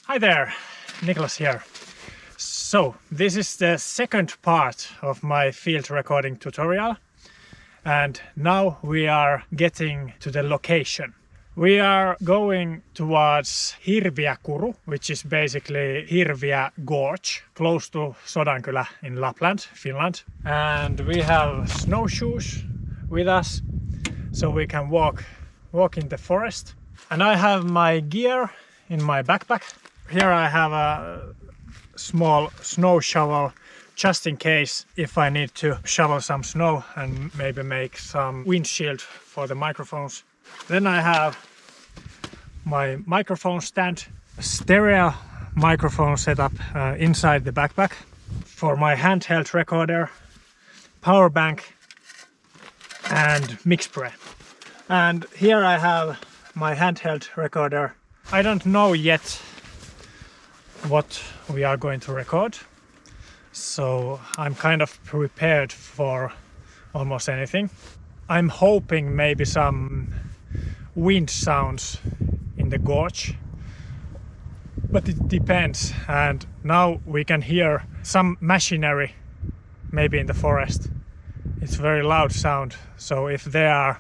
Hi there, Niklas here. So this is the second part of my field recording tutorial, and now we are getting to the location. We are going towards Hirviäkuru, which is basically Hirviä Gorge, close to Sodankylä in Lapland, Finland. And we have snowshoes with us, so we can walk in the forest. And I have my gear in my backpack. Here I have a small snow shovel, just in case if I need to shovel some snow and maybe make some windshield for the microphones. Then I have my microphone stand, a stereo microphone setup inside the backpack for my handheld recorder, power bank and MixPre. And here I have my handheld recorder. I don't know yet what we are going to record, so I'm kind of prepared for almost anything. I'm hoping maybe some wind sounds in the gorge, but it depends. And now we can hear some machinery maybe in the forest. It's very loud sound, so if they are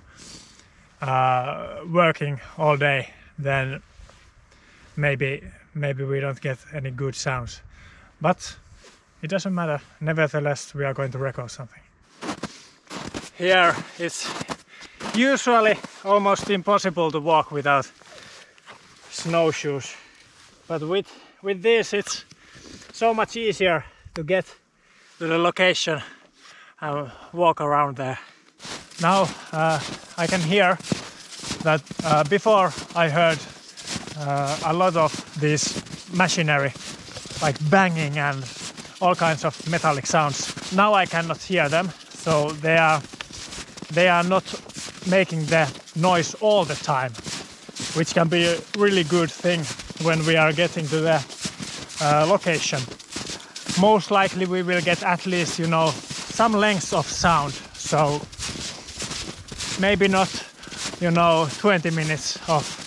working all day, then maybe we don't get any good sounds, but it doesn't matter. Nevertheless, we are going to record something. Here it's usually almost impossible to walk without snowshoes, but with this it's so much easier to get to the location and walk around there. Now I can hear that before I heard a lot of this machinery, like banging and all kinds of metallic sounds. Now I cannot hear them, so they are not making the noise all the time, which can be a really good thing when we are getting to the location. Most likely we will get at least, some length of sound, so maybe not 20 minutes of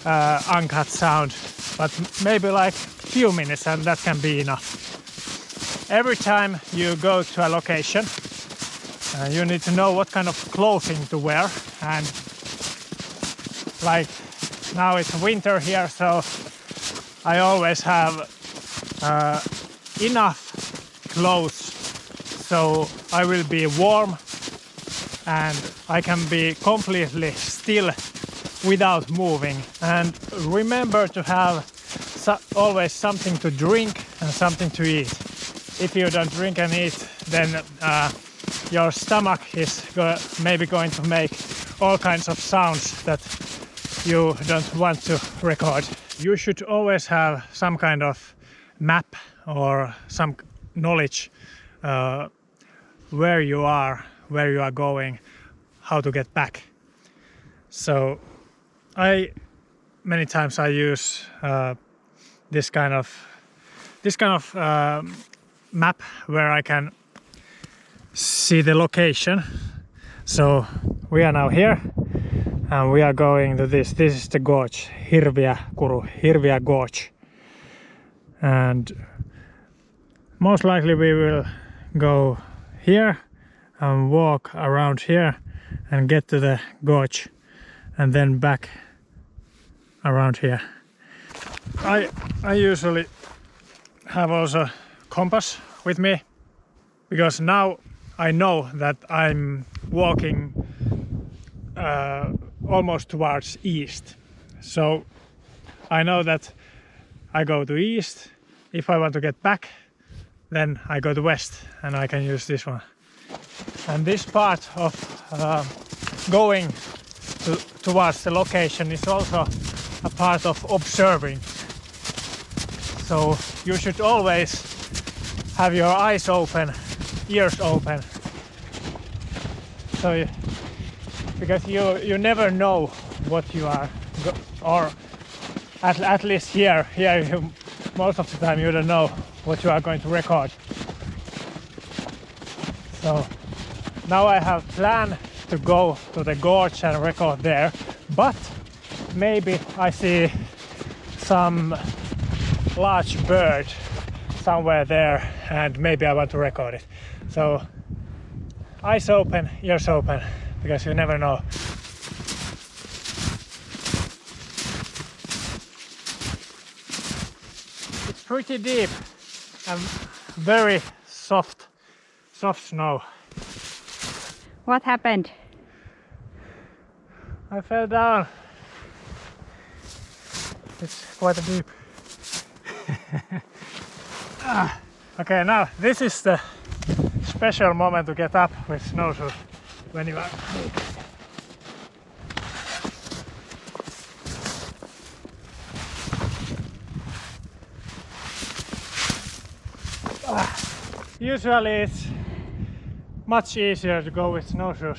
uncut sound, but maybe like few minutes, and that can be enough. Every time you go to a location, you need to know what kind of clothing to wear, and like now it's winter here, so I always have enough clothes so I will be warm and I can be completely still without moving. And remember to have always something to drink and something to eat. If you don't drink and eat, then your stomach is maybe going to make all kinds of sounds that you don't want to record. You should always have some kind of map or some knowledge where you are going, how to get back. So many times I use this kind of map where I can see the location. So we are now here and we are going to this. This is the gorge, Hirviä Gorge, and most likely we will go here and walk around here and get to the gorge and then back around here. I usually have also compass with me, because now I know that I'm walking almost towards east. So I know that I go to east. If I want to get back, then I go to west, and I can use this one. And this part of going towards the location is also a part of observing. So you should always have your eyes open, ears open. So because you never know what you are, or at least here you, most of the time you don't know what you are going to record. So now I have planned to go to the gorge and record there, but maybe I see some large bird somewhere there, and maybe I want to record it. So eyes open, ears open, because you never know. It's pretty deep and very soft snow. What happened? I fell down. It's quite deep. Okay, now this is the special moment to get up with snowshoes when you are. Usually it's much easier to go with snowshoes.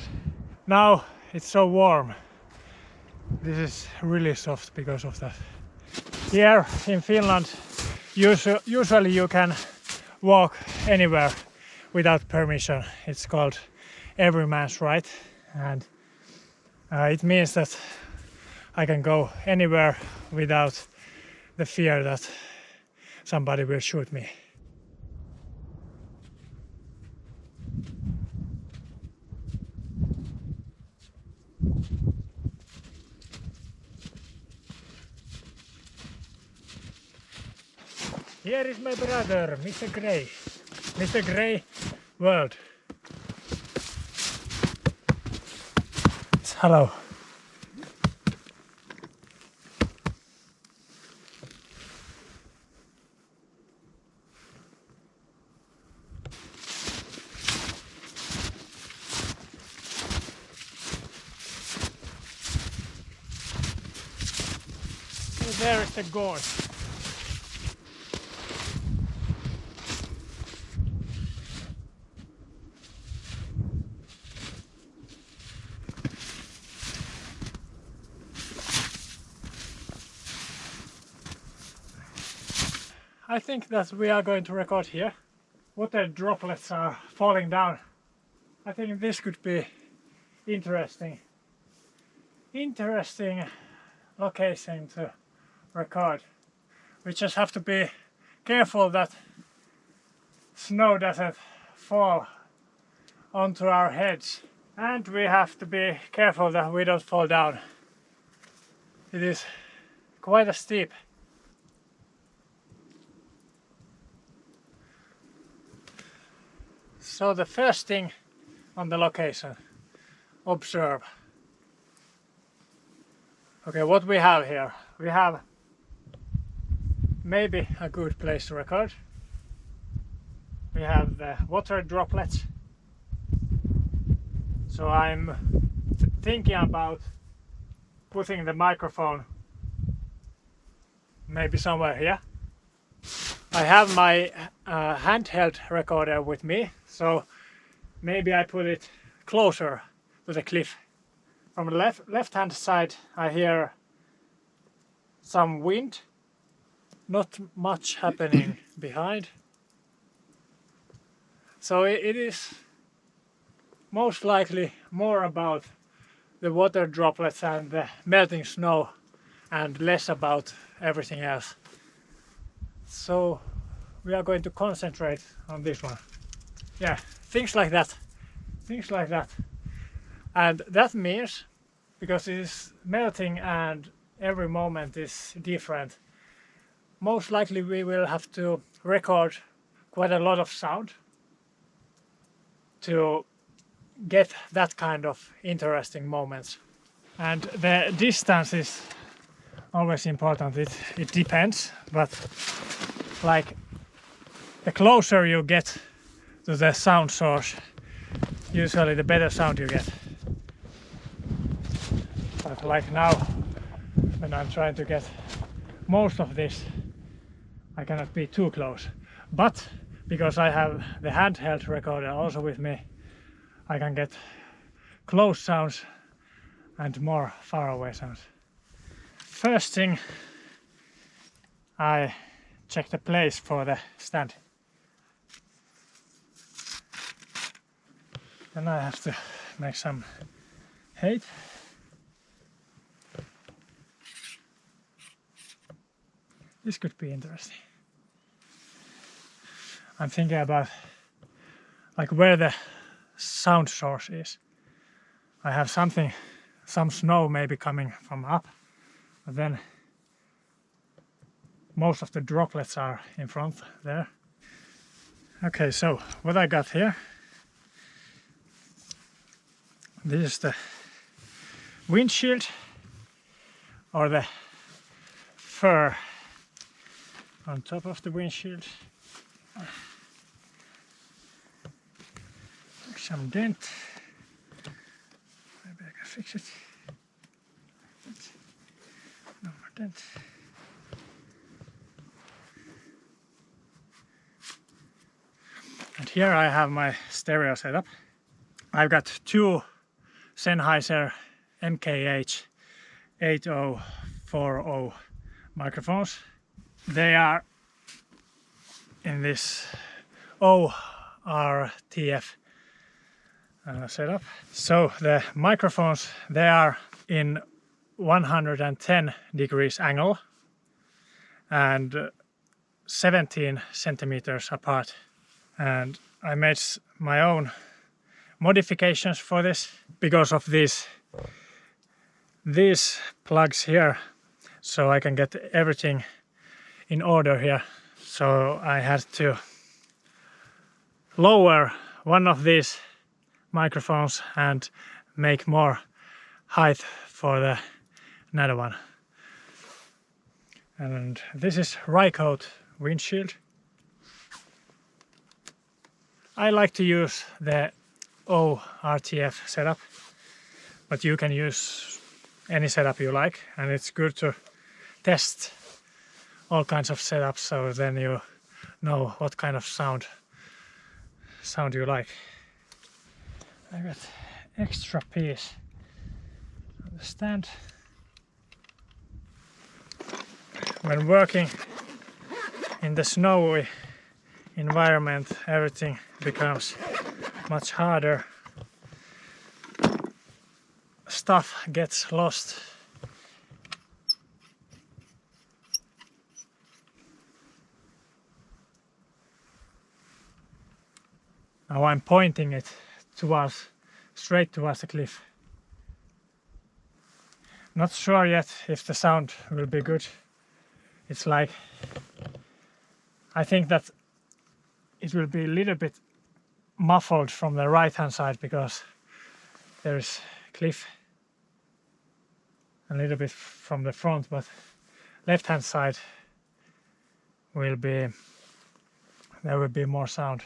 Now it's so warm. This is really soft because of that. Here in Finland, usually you can walk anywhere without permission. It's called every man's right, and it means that I can go anywhere without the fear that somebody will shoot me. Here is my brother, Mr. Gray. Mr. Gray World. Hello. There is the gorge. I think that we are going to record here. Water droplets are falling down. I think this could be interesting location to record. We just have to be careful that snow doesn't fall onto our heads, and we have to be careful that we don't fall down. It is quite a steep. So the first thing on the location, observe. Okay, what we have here? We have maybe a good place to record. We have the water droplets. So I'm thinking about putting the microphone maybe somewhere here. I have my handheld recorder with me, so maybe I put it closer to the cliff. From the left hand side I hear some wind, not much happening behind. So it is most likely more about the water droplets and the melting snow and less about everything else. So we are going to concentrate on this one. Yeah, things like that. And that means, because it is melting and every moment is different, most likely we will have to record quite a lot of sound to get that kind of interesting moments. And the distance is always important. It depends, but like the closer you get to the sound source, usually the better sound you get. But like now, when I'm trying to get most of this, I cannot be too close. But because I have the handheld recorder also with me, I can get close sounds and more far away sounds. First thing, I check the place for the stand. Then I have to make some height. This could be interesting. I'm thinking about like where the sound source is. I have some snow maybe coming from up, but then most of the droplets are in front there. Okay, so what I got here, this is the windshield or the fur on top of the windshield. Some dent. Maybe I can fix it. No more dent. And here I have my stereo setup. I've got two Sennheiser MKH 8040 microphones. They are in this ORTF setup. So the microphones, they are in 110 degrees angle and 17 centimeters apart. And I made my own modifications for this because of these plugs here, so I can get everything in order here. So I had to lower one of these microphones and make more height for the another one. And this is Rycote windshield. I like to use the ORTF setup, but you can use any setup you like, and it's good to test all kinds of setups, so then you know what kind of sound you like. I got extra piece on the stand. When working in the snowy environment, everything becomes much harder. Stuff gets lost. Now I'm pointing it straight towards the cliff. Not sure yet if the sound will be good. It's like, I think that it will be a little bit muffled from the right hand side because there is cliff, a little bit from the front, but left hand side there will be more sound.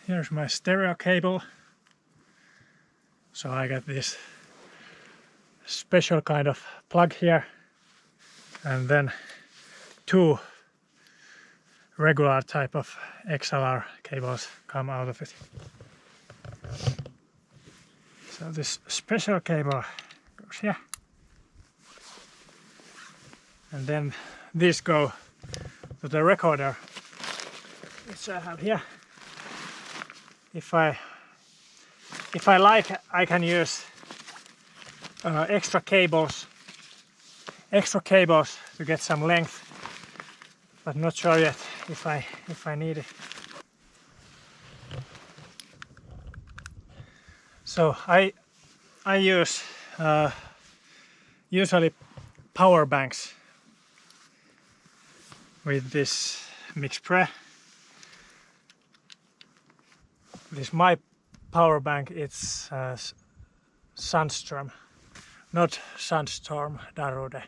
Here's my stereo cable. So I got this special kind of plug here, and then two regular type of XLR cables come out of it. So this special cable goes here, and then these go to the recorder, which I have here. If I like, I can use extra cables to get some length, but not sure yet if I need it. So I use usually power banks with this MixPre. This my power bank, it's Sandström, not Sandstorm Darude,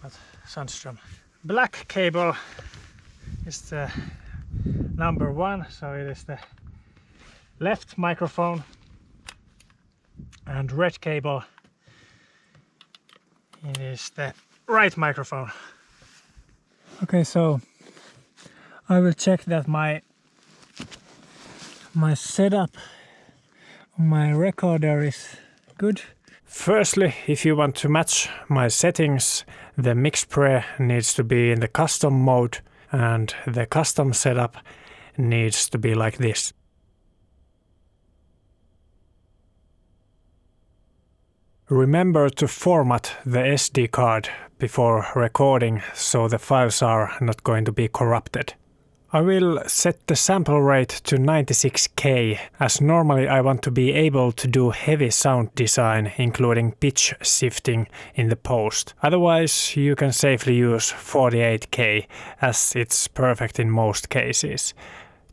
but Sandström. Black cable is the number one, so it is the left microphone, and red cable, it is the right microphone. Okay, so I will check that my setup on my recorder is good. Firstly, if you want to match my settings, the MixPre needs to be in the custom mode, and the custom setup needs to be like this. Remember to format the SD card before recording so the files are not going to be corrupted. I will set the sample rate to 96K, as normally I want to be able to do heavy sound design including pitch shifting in the post. Otherwise you can safely use 48K as it's perfect in most cases.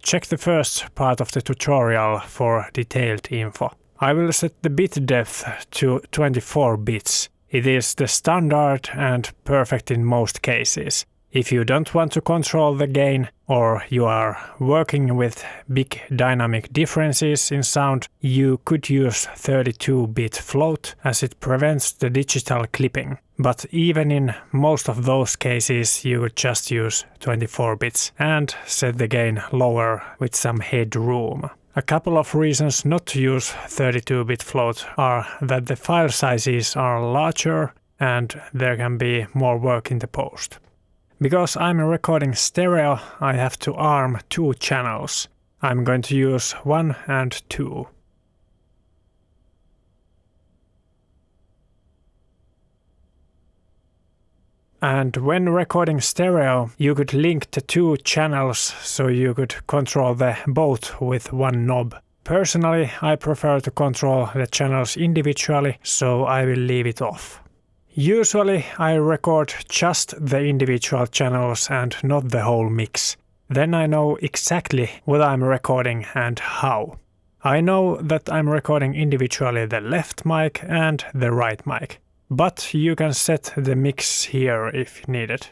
Check the first part of the tutorial for detailed info. I will set the bit depth to 24 bits. It is the standard and perfect in most cases. If you don't want to control the gain or you are working with big dynamic differences in sound, you could use 32-bit float as it prevents the digital clipping. But even in most of those cases you would just use 24 bits and set the gain lower with some headroom. A couple of reasons not to use 32-bit float are that the file sizes are larger and there can be more work in the post. Because I'm recording stereo, I have to arm 2 channels. I'm going to use 1 and 2. And when recording stereo, you could link the 2 channels so you could control the both with one knob. Personally, I prefer to control the channels individually, so I will leave it off. Usually I record just the individual channels and not the whole mix. Then I know exactly what I'm recording and how. I know that I'm recording individually the left mic and the right mic. But you can set the mix here if needed.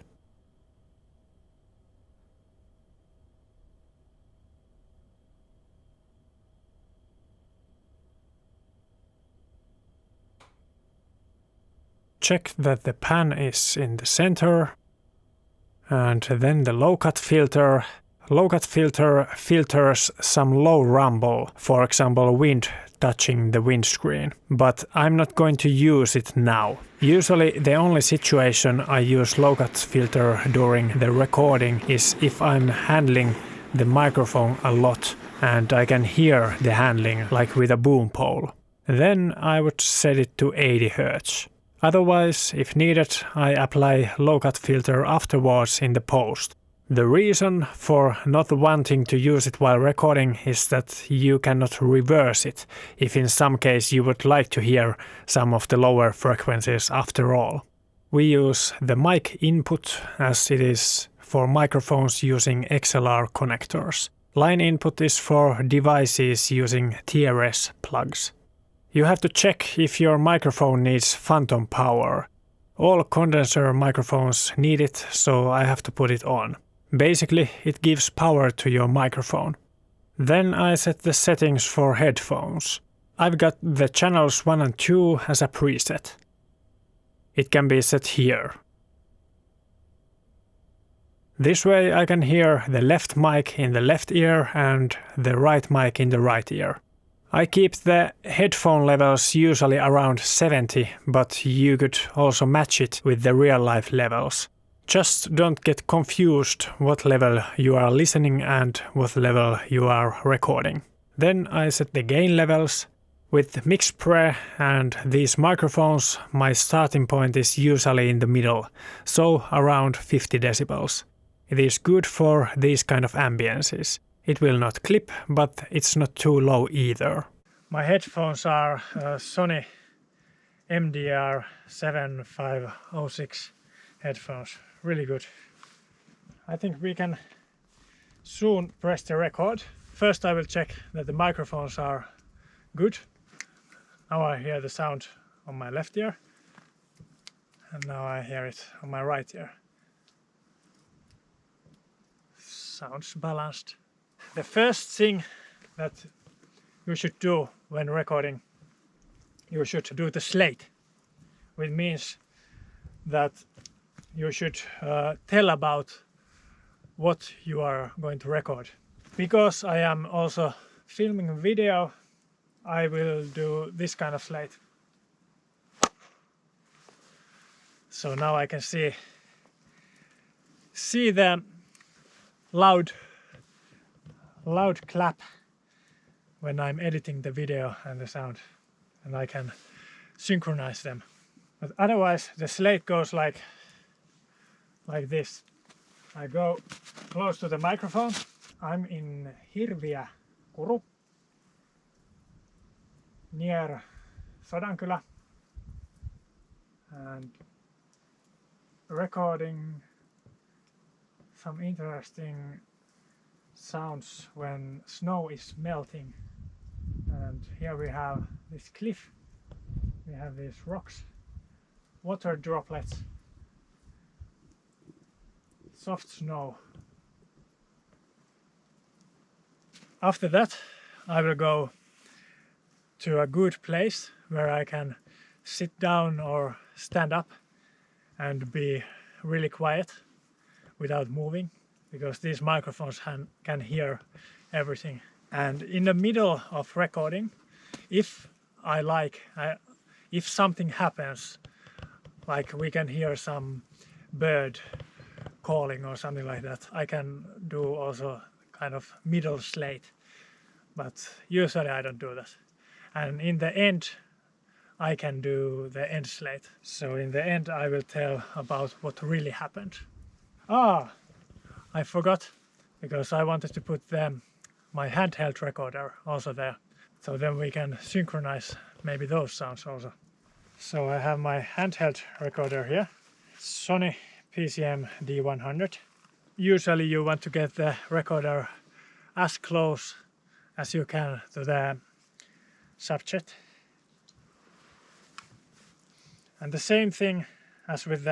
Check that the pan is in the center. And then the low cut filter. Low cut filter filters some low rumble, for example wind touching the windscreen. But I'm not going to use it now. Usually the only situation I use low cut filter during the recording is if I'm handling the microphone a lot and I can hear the handling like with a boom pole. Then I would set it to 80 Hz. Otherwise, if needed, I apply low cut filter afterwards in the post. The reason for not wanting to use it while recording is that you cannot reverse it, if in some case you would like to hear some of the lower frequencies after all. We use the mic input as it is for microphones using XLR connectors. Line input is for devices using TRS plugs. You have to check if your microphone needs phantom power. All condenser microphones need it, so I have to put it on. Basically, it gives power to your microphone. Then I set the settings for headphones. I've got the channels 1 and 2 as a preset. It can be set here. This way I can hear the left mic in the left ear and the right mic in the right ear. I keep the headphone levels usually around 70, but you could also match it with the real-life levels. Just don't get confused what level you are listening and what level you are recording. Then I set the gain levels. With MixPre and these microphones, my starting point is usually in the middle, so around 50 decibels. It is good for these kind of ambiences. It will not clip, but it's not too low either. My headphones are Sony MDR7506 headphones. Really good. I think we can soon press the record. First I will check that the microphones are good. Now I hear the sound on my left ear. And now I hear it on my right ear. Sounds balanced. The first thing that you should do when recording, you should do the slate, which means that you should tell about what you are going to record. Because I am also filming a video, I will do this kind of slate. So now I can see the loud clap when I'm editing the video and the sound, and I can synchronize them. But otherwise the slate goes like this. I go close to the microphone. I'm in Hirviä Kuru near Sodankylä and recording some interesting sounds when snow is melting. And here we have this cliff, we have these rocks, water droplets, soft snow. After that I will go to a good place where I can sit down or stand up and be really quiet without moving, because these microphones can hear everything. And in the middle of recording, if something happens, like we can hear some bird calling or something like that, I can do also kind of middle slate, but usually I don't do that. And in the end I can do the end slate. So in the end I will tell about what really happened. I forgot, because I wanted to put my handheld recorder also there, so then we can synchronize maybe those sounds also. So I have my handheld recorder here, Sony PCM-D100. Usually you want to get the recorder as close as you can to the subject. And the same thing as with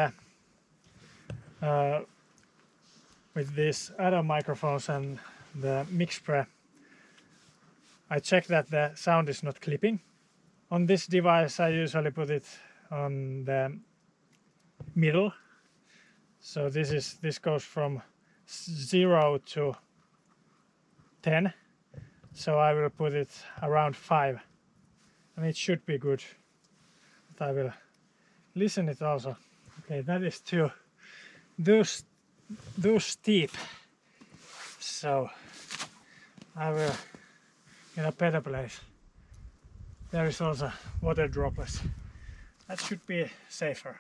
these other microphones and the MixPre, I check that the sound is not clipping. On this device I usually put it on the middle. So this goes from 0 to 10. So I will put it around 5. And it should be good. But I will listen it also. Okay, that is too steep. So I will in a better place. There is also water droplets. That should be safer.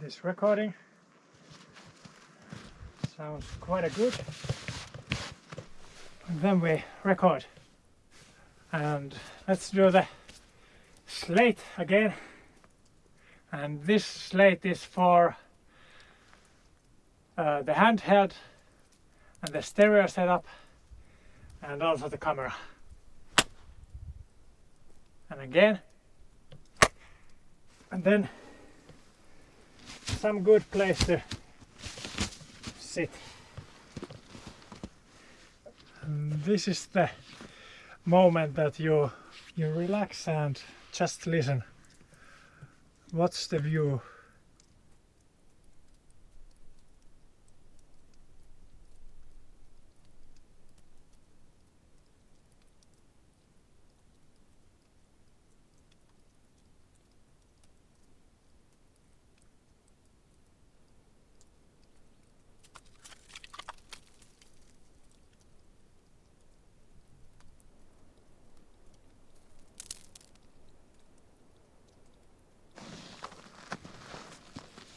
This recording sounds quite good. And then we record. And let's do the slate again. And this slate is for the handheld and the stereo setup and also the camera. And again. And then some good place to sit. And this is the moment that you relax and just listen. What's the view?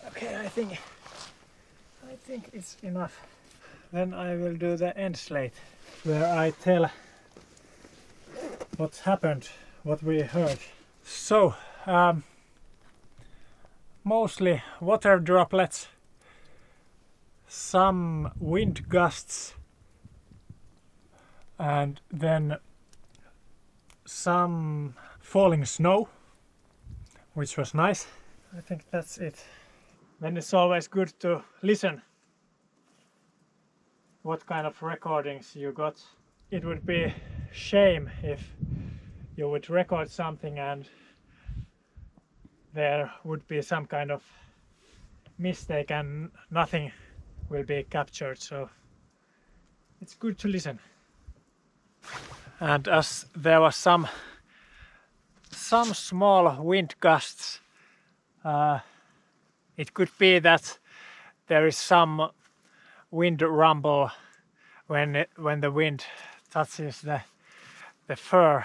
Okay, I think it's enough. Then I will do the end slate, where I tell what happened, what we heard. So, mostly water droplets, some wind gusts, and then some falling snow, which was nice. I think that's it. Then it's always good to listen what kind of recordings you got. It would be shame if you would record something and there would be some kind of mistake and nothing will be captured, so it's good to listen. And as there was some small wind gusts, it could be that there is some wind rumble when the wind touches the fur,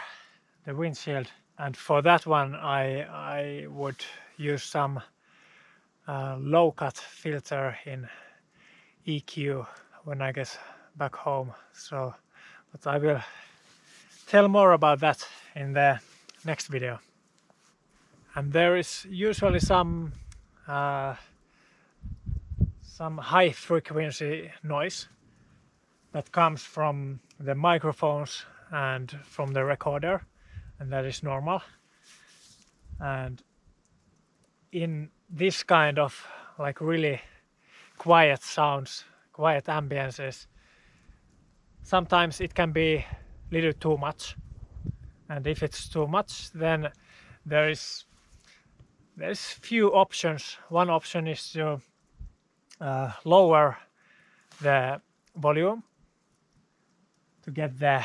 the windshield, and for that one I would use some low cut filter in EQ when I get back home. So, but I will tell more about that in the next video. And there is usually some high frequency noise that comes from the microphones and from the recorder, and that is normal. And in this kind of like really quiet sounds, quiet ambiences, sometimes it can be a little too much. And if it's too much, then there's few options. One option is to lower the volume to get the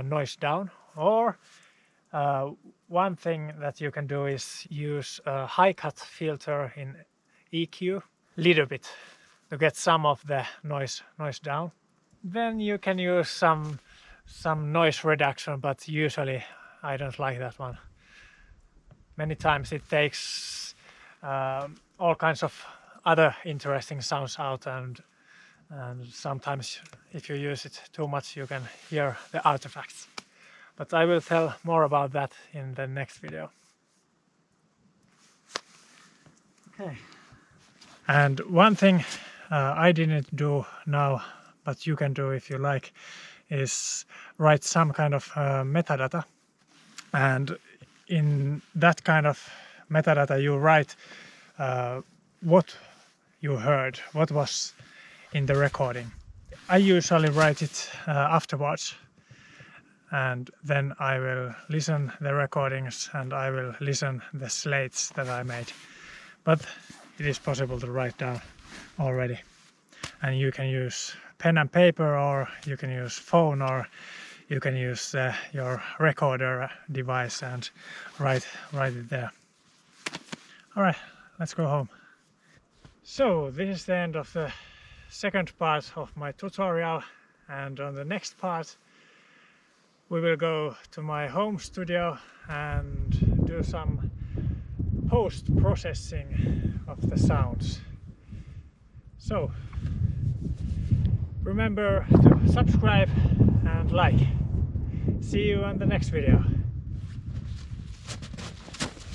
noise down, or one thing that you can do is use a high cut filter in EQ little bit to get some of the noise down. Then you can use some noise reduction, but usually I don't like that one. Many times it takes all kinds of other interesting sounds out, and sometimes if you use it too much you can hear the artifacts. But I will tell more about that in the next video. Okay. And one thing I didn't do now, but you can do if you like, is write some kind of metadata. And in that kind of metadata you write what you heard, what was in the recording. I usually write it afterwards, and then I will listen the recordings and I will listen the slates that I made. But it is possible to write down already, and you can use pen and paper, or you can use phone, or you can use your recorder device and write it there. All right, let's go home. So this is the end of the second part of my tutorial, and on the next part we will go to my home studio and do some post-processing of the sounds. So remember to subscribe and like. See you on the next video.